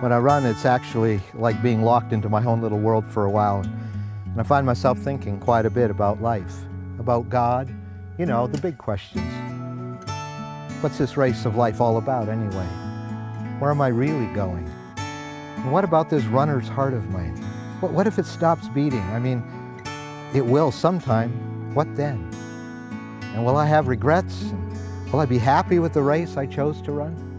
When I run, it's actually like being locked into my own little world for a while. And I find myself thinking quite a bit about life, about God, you know, the big questions. What's this race of life all about anyway? Where am I really going? And what about this runner's heart of mine? What if it stops beating? I mean, it will sometime. What then? And will I have regrets? And will I be happy with the race I chose to run?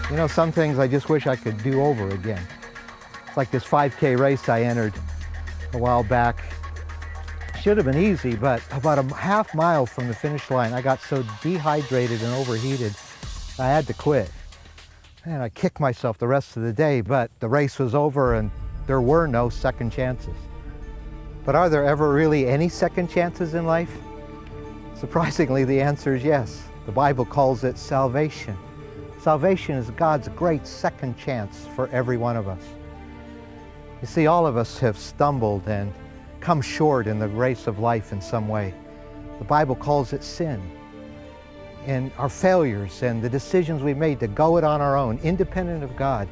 You know, some things I just wish I could do over again. It's like this 5K race I entered a while back. Should have been easy, but about a half mile from the finish line, I got so dehydrated and overheated, I had to quit. And I kicked myself the rest of the day, but the race was over and there were no second chances. But are there ever really any second chances in life? Surprisingly, the answer is yes. The Bible calls it salvation. Salvation is God's great second chance for every one of us. You see, all of us have stumbled and come short in the race of life in some way. The Bible calls it sin. And our failures and the decisions we made to go it on our own, independent of God,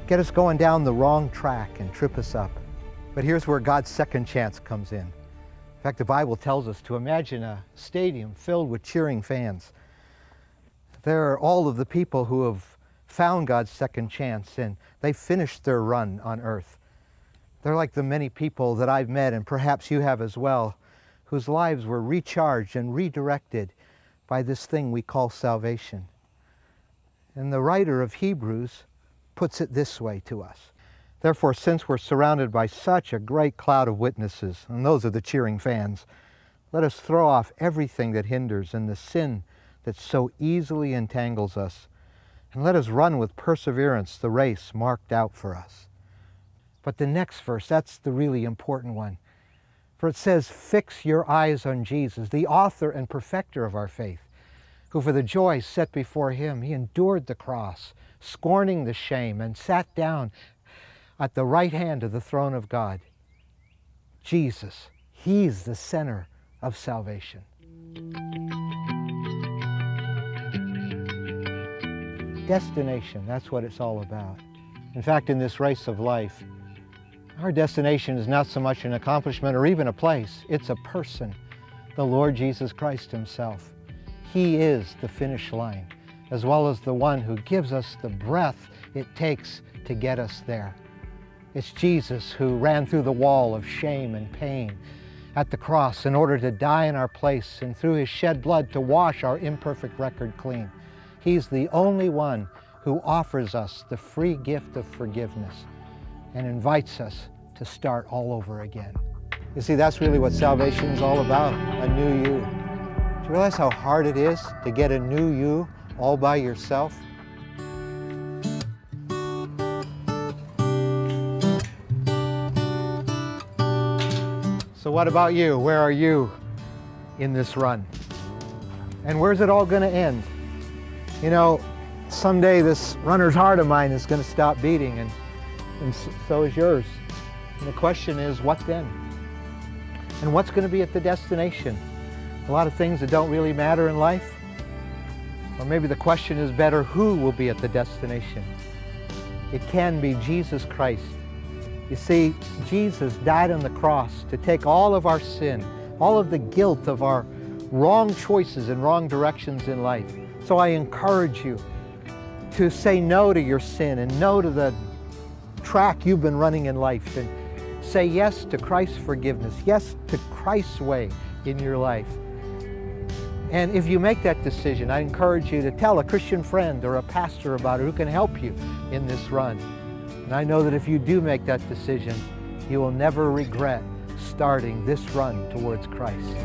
get us going down the wrong track and trip us up. But here's where God's second chance comes in. In fact, the Bible tells us to imagine a stadium filled with cheering fans. There are all of the people who have found God's second chance and they've finished their run on earth. They're like the many people that I've met, and perhaps you have as well, whose lives were recharged and redirected by this thing we call salvation. And the writer of Hebrews puts it this way to us. Therefore, since we're surrounded by such a great cloud of witnesses, and those are the cheering fans, let us throw off everything that hinders and the sin that so easily entangles us, and let us run with perseverance the race marked out for us. But the next verse, that's the really important one. For it says, fix your eyes on Jesus, the author and perfecter of our faith, who for the joy set before him, he endured the cross, scorning the shame, and sat down at the right hand of the throne of God. Jesus, he's the center of salvation. Destination, that's what it's all about. In fact, in this race of life, our destination is not so much an accomplishment or even a place, it's a person, the Lord Jesus Christ himself. He is the finish line, as well as the one who gives us the breath it takes to get us there. It's Jesus who ran through the wall of shame and pain at the cross in order to die in our place, and through his shed blood to wash our imperfect record clean. He's the only one who offers us the free gift of forgiveness and invites us to start all over again. You see, that's really what salvation is all about, a new you. Do you realize how hard it is to get a new you all by yourself? So what about you? Where are you in this run? And where's it all going to end? You know, someday this runner's heart of mine is going to stop beating, and so is yours. And the question is, what then? And what's going to be at the destination? A lot of things that don't really matter in life? Or maybe the question is better, who will be at the destination? It can be Jesus Christ. You see, Jesus died on the cross to take all of our sin, all of the guilt of our wrong choices and wrong directions in life. So I encourage you to say no to your sin and no to the track you've been running in life, and say yes to Christ's forgiveness, yes to Christ's way in your life. And if you make that decision, I encourage you to tell a Christian friend or a pastor about it who can help you in this run. And I know that if you do make that decision, you will never regret starting this run towards Christ.